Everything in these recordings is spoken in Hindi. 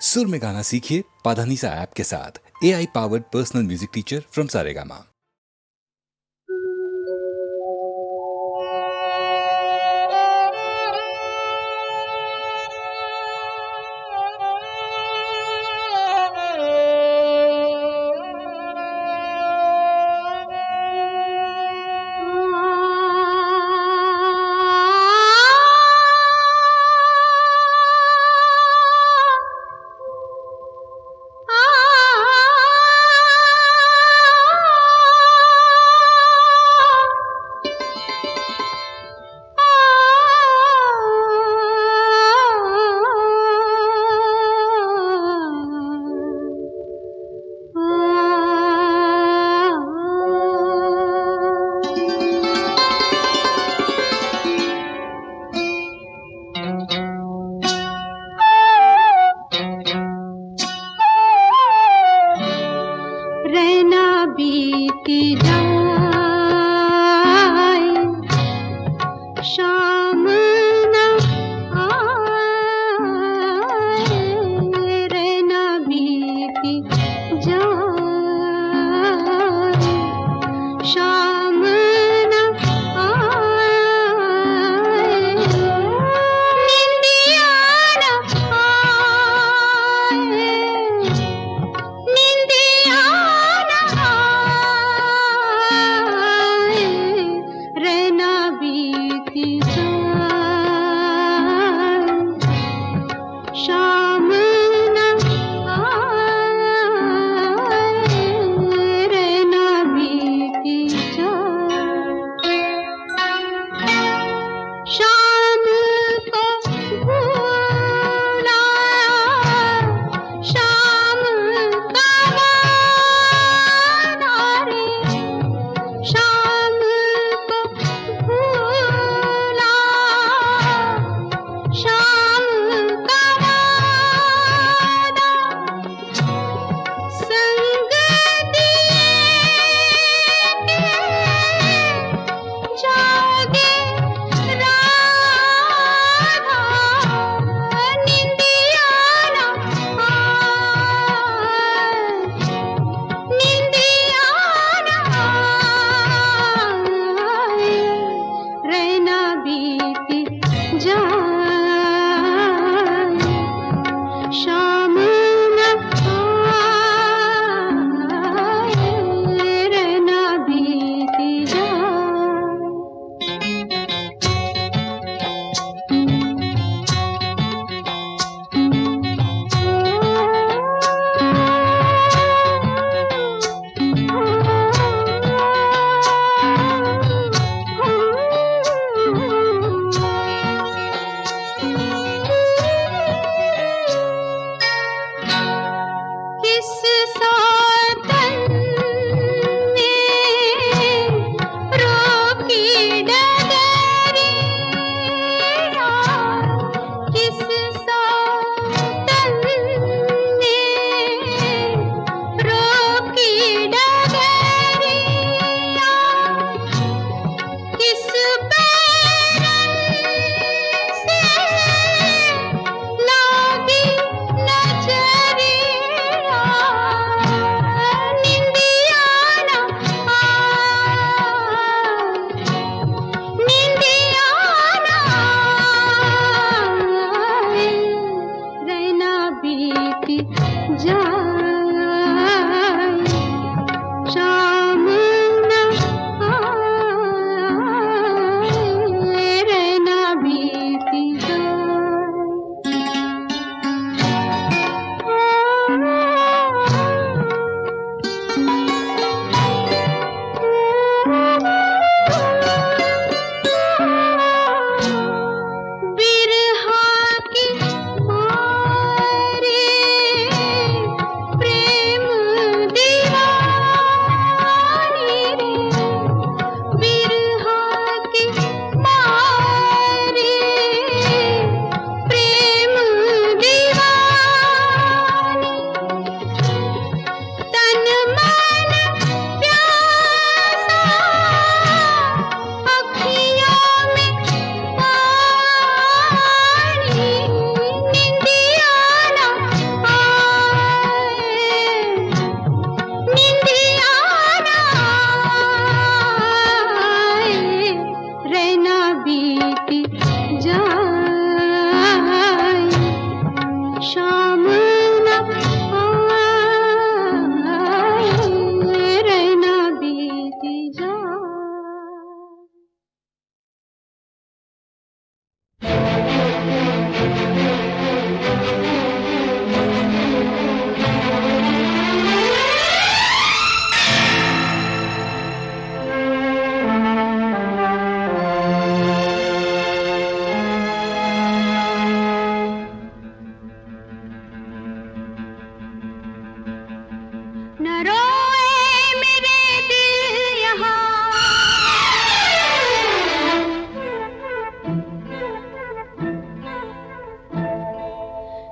सुर में गाना सीखिए पाधानीसा ऐप के साथ। AI powered personal music teacher from Saregama. रहना बीती जाए शाम न आए, रहना बीती जाए शाम न आए, निंदिया न आए, निंदिया न आए, रहना बीती जाए शाम न आए, रहना बीती जाए। शाम को भूला शाम का वादा रे, शाम को भूला शाम का वादा, संग दिए जागे राधा, निंदिया न आए, निंदिया न आए, रहना बीती जाए शाम न आए, रहना बीती किस सातन ने रोकी डगरिया, किस सातन ने रोकी डगरिया, किस बैरन से लागी नजरिया, निंदिया न आए, निंदिया न आए, रहना बीती जाए शाम न आए, रहना बीती बिरहा की मारे शाम न आए, रहना बीती जाए। न रोए मेरे दिल यहाँ,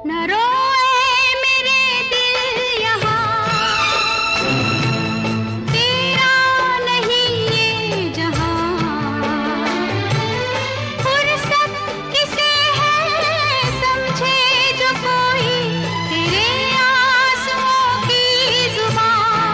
न रोए मेरे दिल यहाँ, तेरा नहीं ये जहां। फुर्सत किसे है समझे जो कोई, तेरे आंसुओं की जुबान।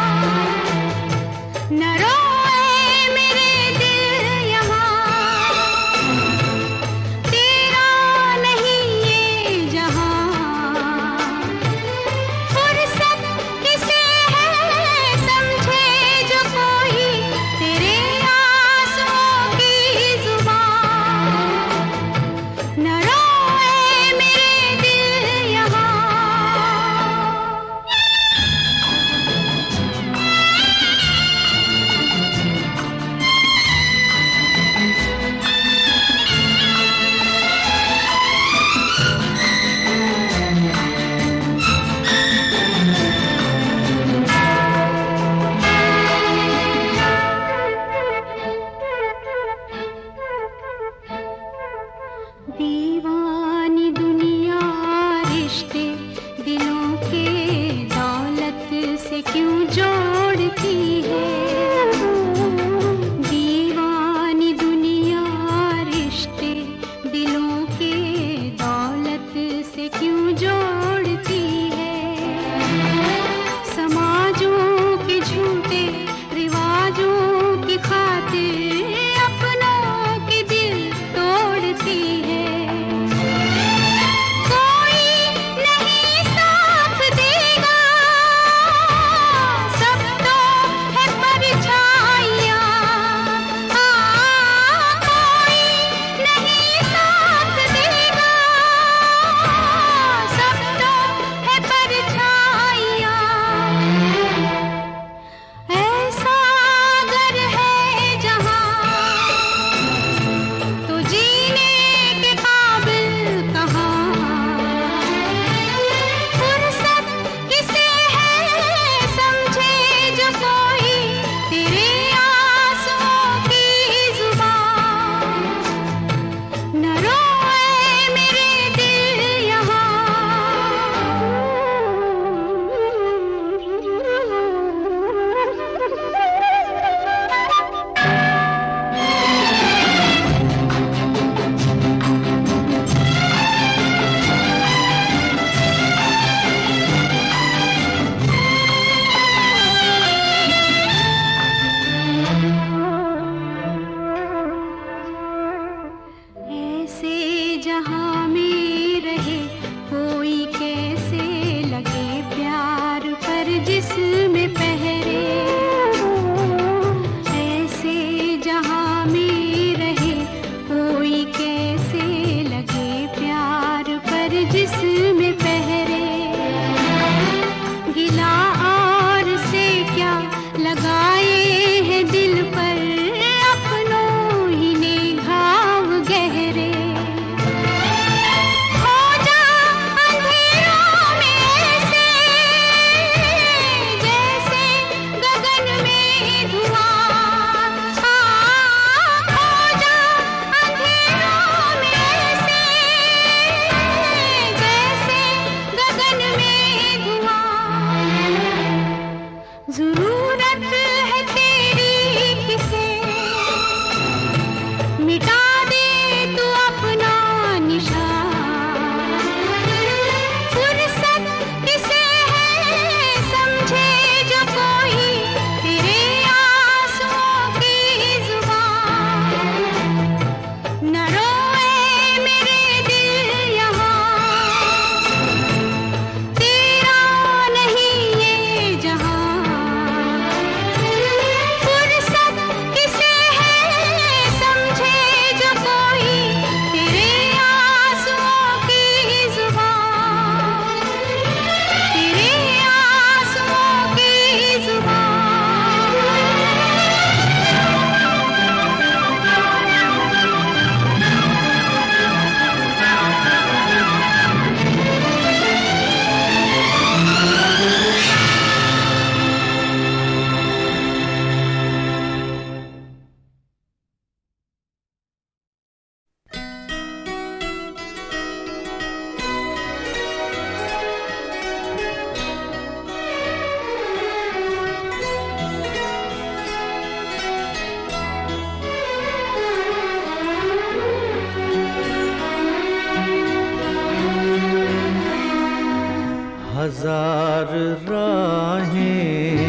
हजार राहें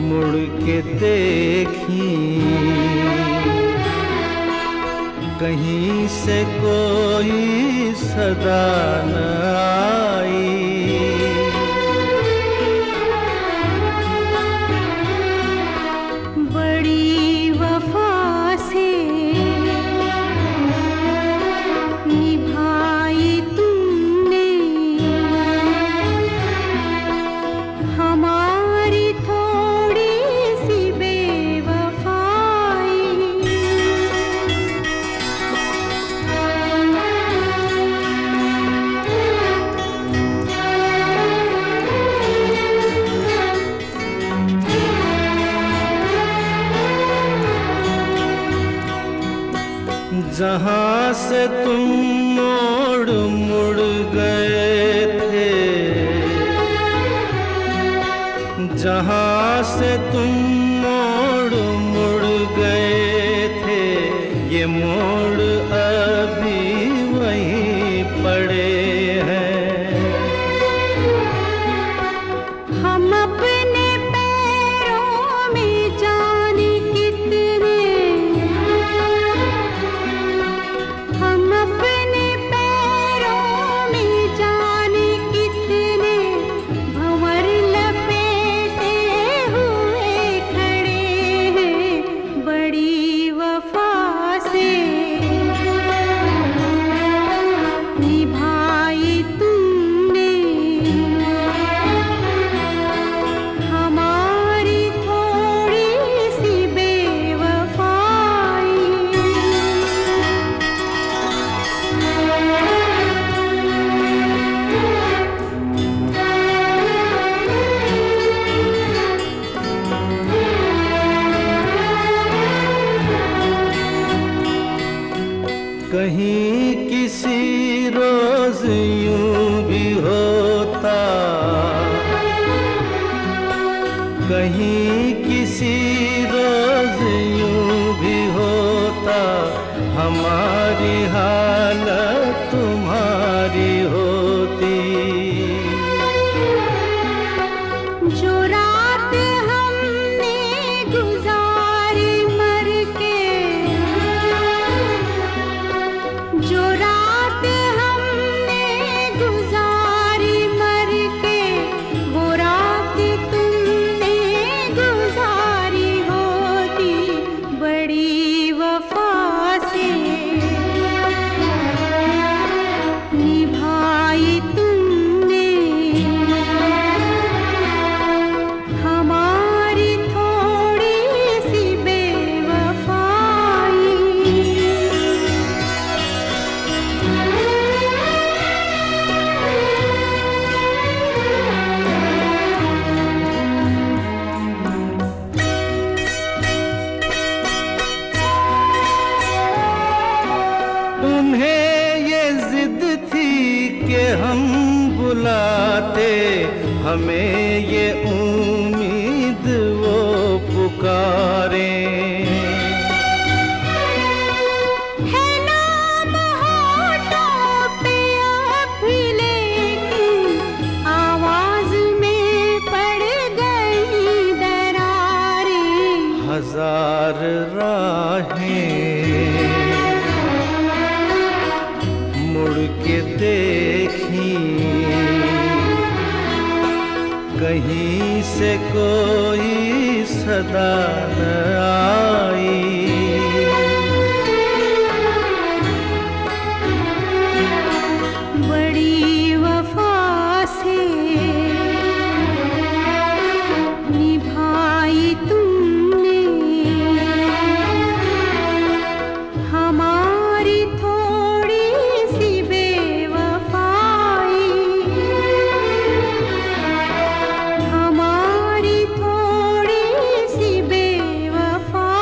मुड़ के देखी, कहीं से कोई सदा न आई। बड़ी वफा से निभाई तुमने हमारी थोड़ी सी बेवफाई। जहाँ से तुम मोड़ मुड़ गए थे, जहाँ से तुम मोड़ मुड़ गए थे, ये मोड़ अभी वहीं पड़े हैं। हम अपने पैरों में जाने कितने, हम अपने पैरों में जाने कितने भंवर लपेटे हुए खड़े हैं। बड़ी वफा से निभाई तुमने हमारी थोड़ी सी बेवफाई। कहीं किसी रोज यूं भी होता, कहीं किसी रोज यूं भी होता, हमारी हालत तुम्हारी होती। जो रात हमने गुजारी मर के, जो रात हमने गुजारी मर के, वो रात तुमने गुजारी होती। बड़ी वफा से निभाई तुमने हमारी थोड़ी सी बेवफाई। उन्हें ये जिद थी कि हम बुलाते, हमें ये उम्मीद वो पुकारे। है नाम होठों पे अब भी, लेकिन आवाज में पड़ गई दरारें। हजार राहें मुड़ के देखी, कहीं से कोई सदा न आई। बड़ी वफा से निभाई तुमने हमारी थोड़ी सी बेवफाई। हमारी थोड़ी सी बेवफाई।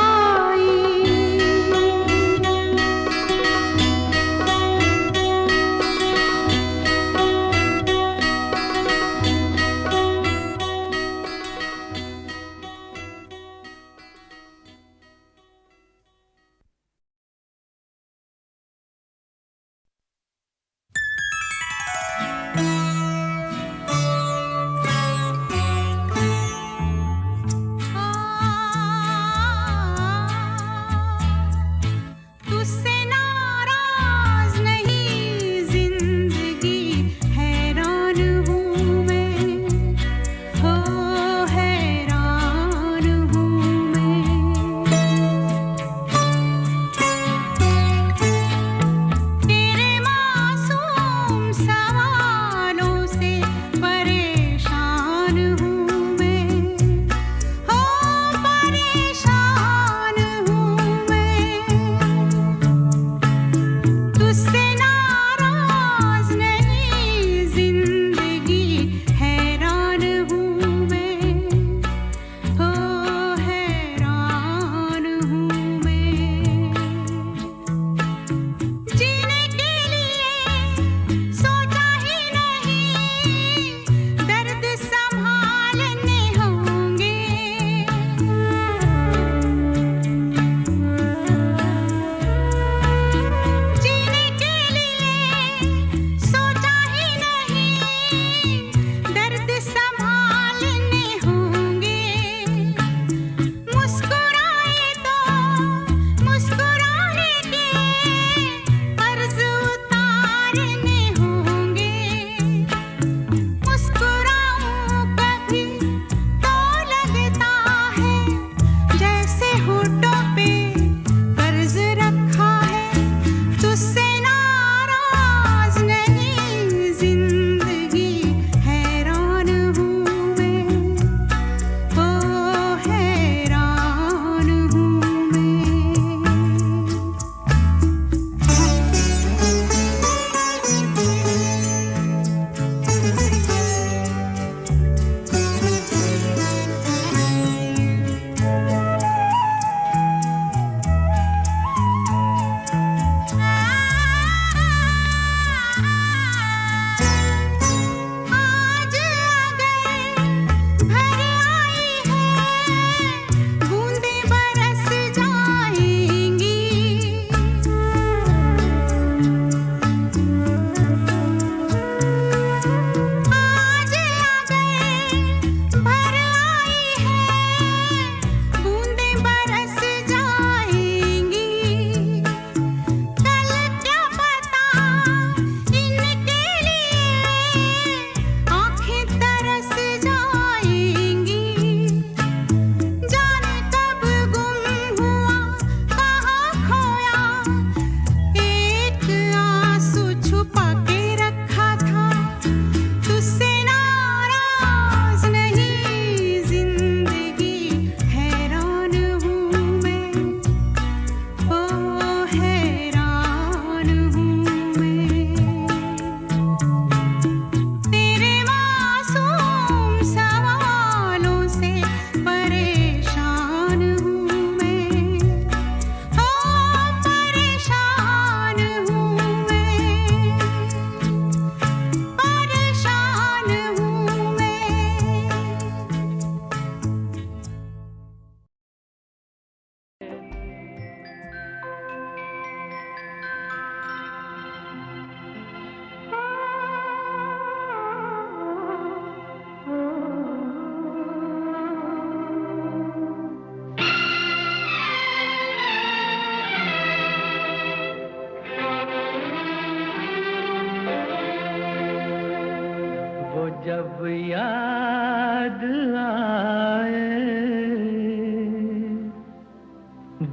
जब याद आए,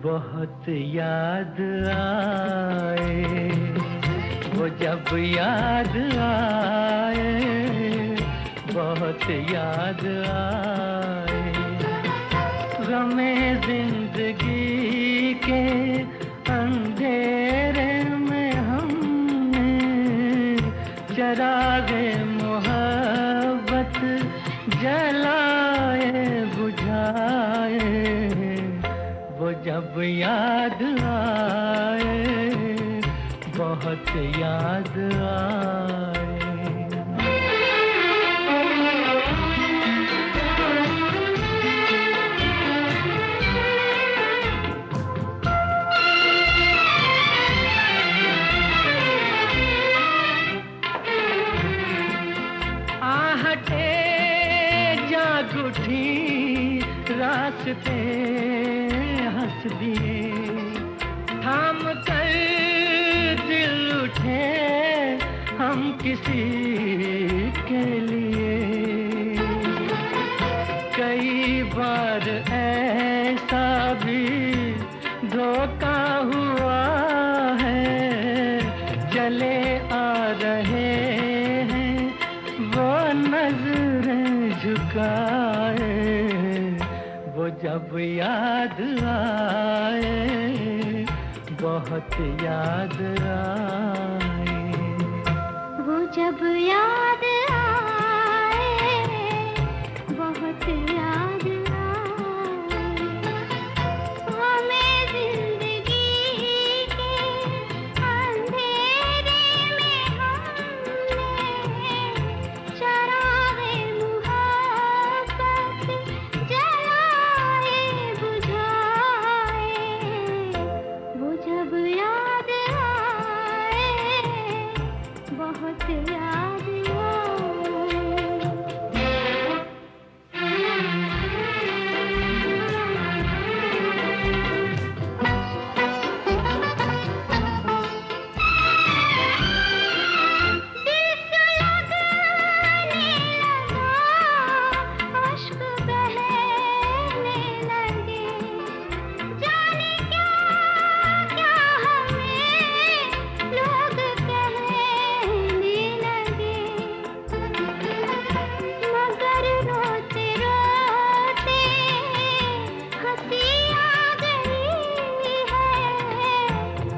बहुत याद आए, वो जब याद आए, बहुत याद आए। गमे जिंदगी के अंधेरे में हमने चरागे मोहब्बत जलाए बुझाए, वो जब याद आए, बहुत याद आए। आहटे जाग उठी, रास्ते हंस दिए, थाम कर दिल उठे हम किसी के लिए। कई बार ऐसा भी धोखा हुआ है, चले आ रहे हैं वो नजरें झुकाए, वो जब याद आए, बहुत याद आए। वो जब याद आए, बहुत याद आए। हमें जिंदगी के अंधेरे में हमने चरागे मुहब्बत जलाए बुझाए, वो जब याद आए, बहुत याद आए। दिल से लगने लगा, अश्क बहने लगे, जाने क्या क्या हमें लोग कहने लगे। मगर रोते रोते हंसी आ गई है,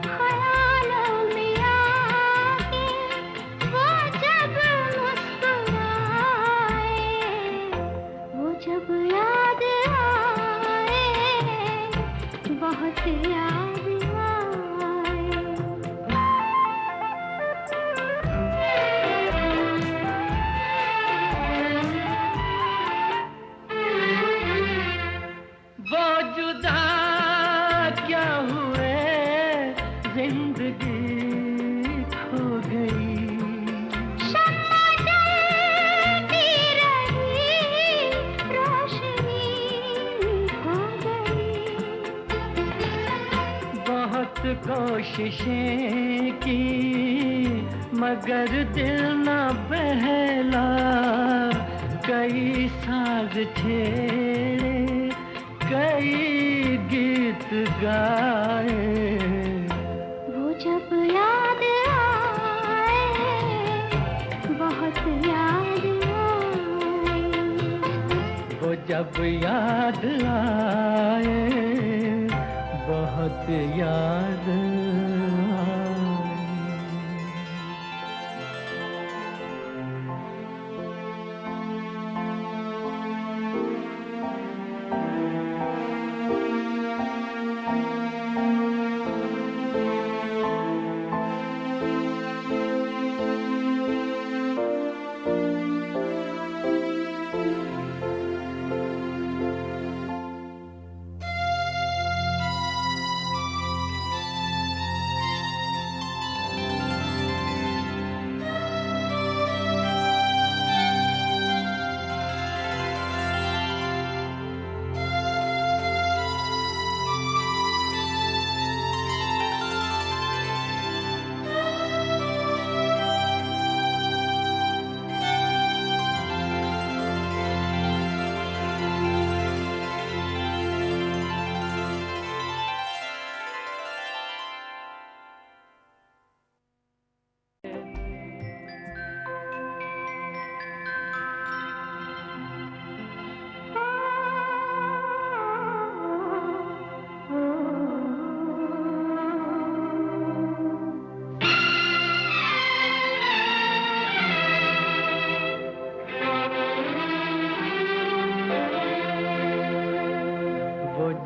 ख्यालों में आके वो जब मुस्कुराए, वो जब याद आए, बहुत याद वो जुदा क्या हुए, जिंदगी खो गई। शम्मा जलती रही, रोशनी खो गई। बहुत कोशिशें की मगर दिल न बहला, कई साज छेड़े, कई गीत गाए, वो जब याद आए, बहुत याद आए। वो जब याद आए, बहुत याद आए।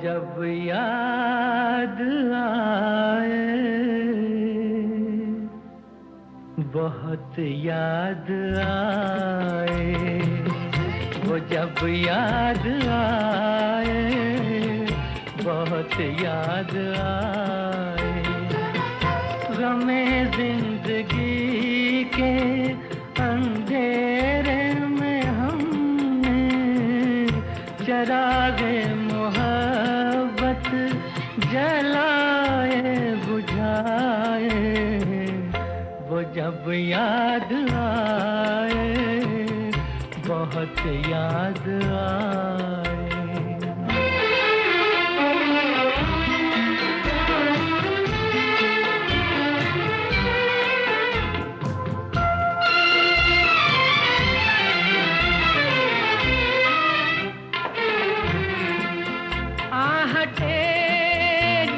जब याद आए, बहुत याद आए, वो जब याद आए, बहुत याद आए। गमे जिंदगी के अंधेरे में हमने चरागे मोहब्बत जलाए बुझाए, वो जब याद आए, बहुत याद आए। आहटे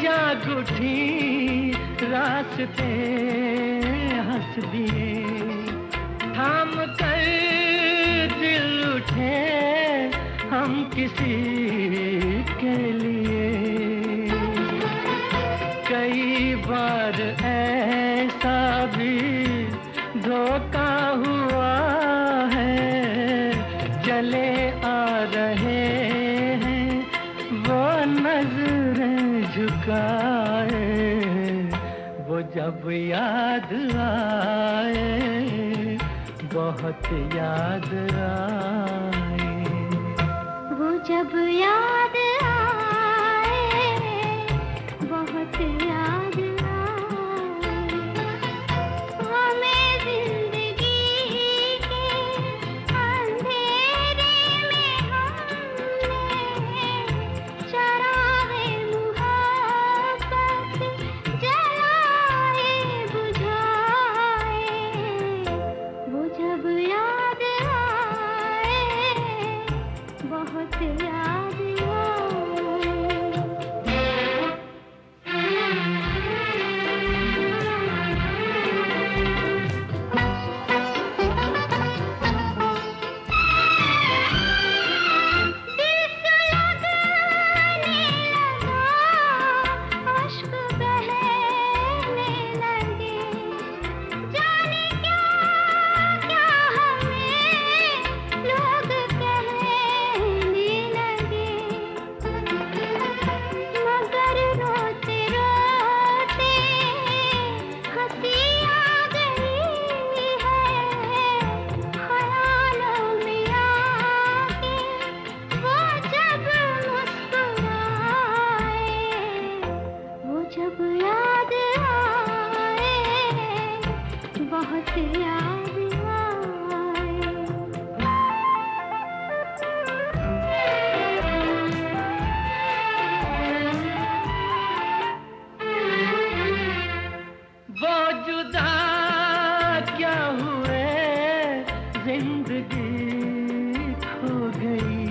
जाग उठी, रास्ते हंस दिए, थाम कर दिल उठे हम किसी के लिए। कई बार ऐसा भी धोखा हुआ है, चले आ रहे हैं वो नजरें झुकाए, वो जब याद आए, बहुत याद आए। वो जब याद आए, बहुत याद आए। हमें जिंदगी के अंधेरे में हमने चरागे मुहब्बत जलाए बुझाए, वो जब याद आए, बहुत याद आए। दिल सुलगने लगा, अश्क बहने लगे, जाने क्या क्या हमें लोग कहने लगे। मगर रोते रोते हंसी आ गई है, ख्यालों में आके वो जब मुस्कुराए, वो जब याद आए, बहुत याद आए। वो जुदा क्या हुए, जिंदगी खो गई।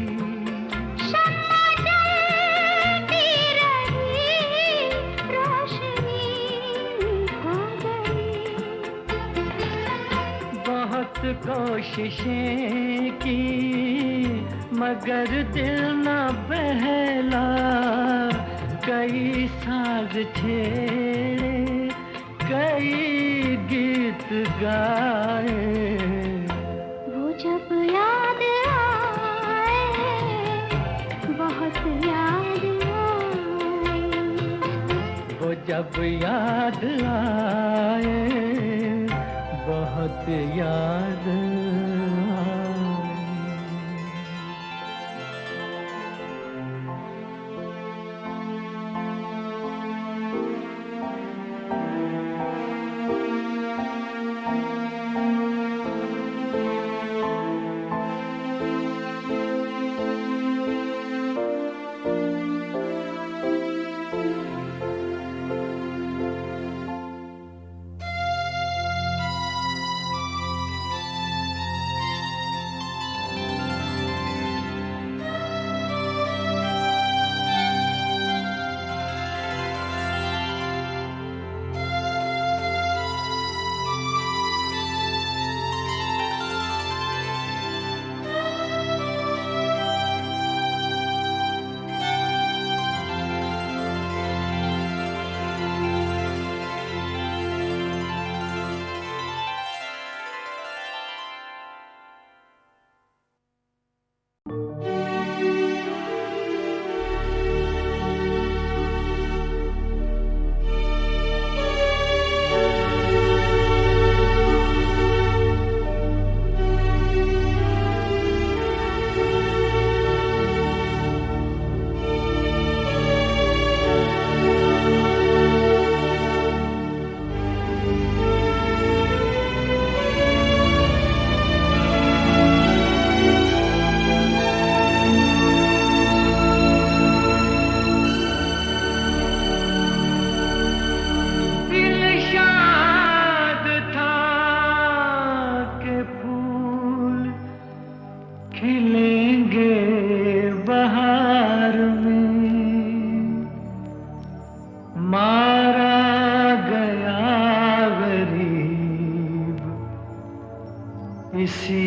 शम्मा जलती रही, रोशनी खो गई। बहुत कोशिशें की मगर दिल न बहला, कई साज छेड़े, कई गीत गाए, वो जब याद आए, बहुत याद आए। वो जब याद आए, बहुत याद आए। इसी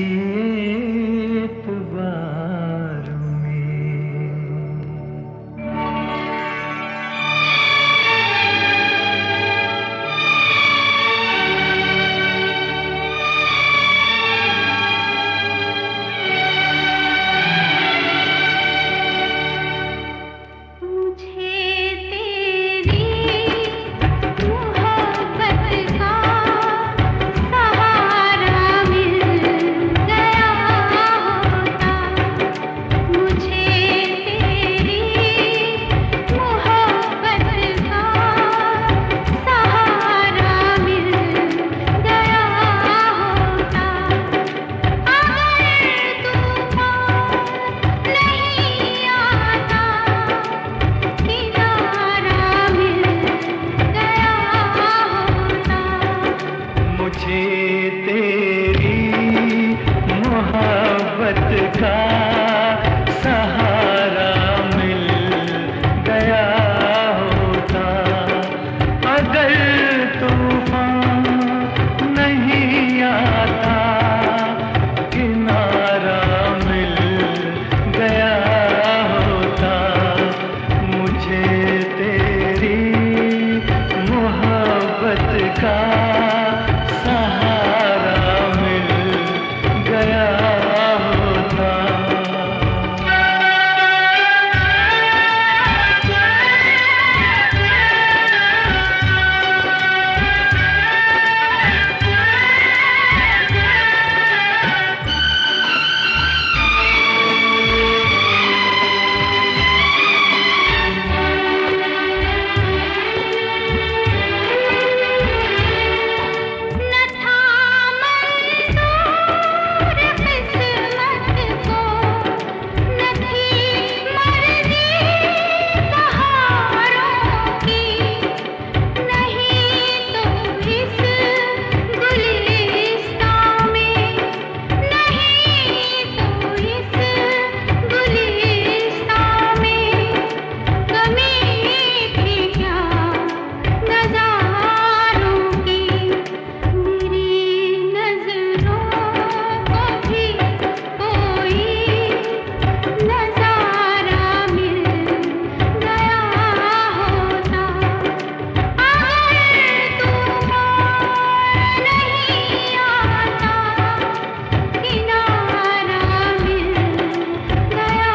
एतबार में। मुझे तेरी मोहब्बत का सहारा मिल गया होता। मुझे तेरी मोहब्बत का सहारा मिल गया होता। अगर तूफान नहीं आता, किनारा मिल गया होता। मुझे तेरी मोहब्बत का सहारा मिल गया होता। अगर तूफान नहीं आता, किनारा मिल गया होता। मुझे तेरी मोहब्बत का सहारा मिल गया होता। न था मंजूर किस्मत को, न थी मर्जी बहारों की। नहीं तो इस गुलिस्तां में, नहीं तो इस गुलिस्तां में कमी थी क्या नज़ारों की। मेरी नज़रों को भी कोई नज़ारा मिल गया होता। अगर तूफान नहीं आता, किनारा मिल गया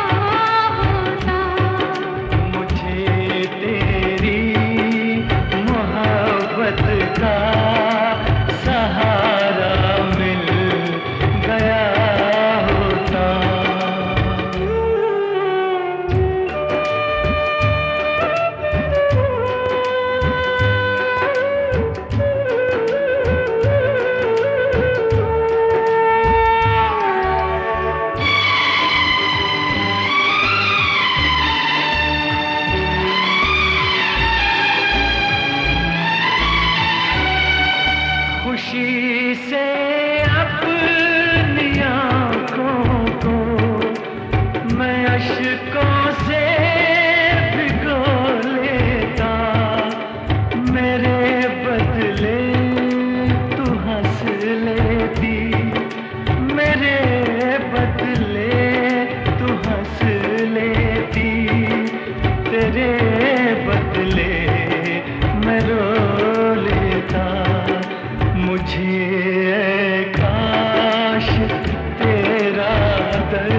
होता। मुझे तेरी मोहब्बत का सहारा मिल गया होता। खुशी से अपनी आँखों को मैं अश्कों से भिगो लेता। मेरे बदले तू हंस लेती, मेरे बदले तू हंस लेती। तेरे बदले मैं रो लेता। मुझे काश तेरा दर्द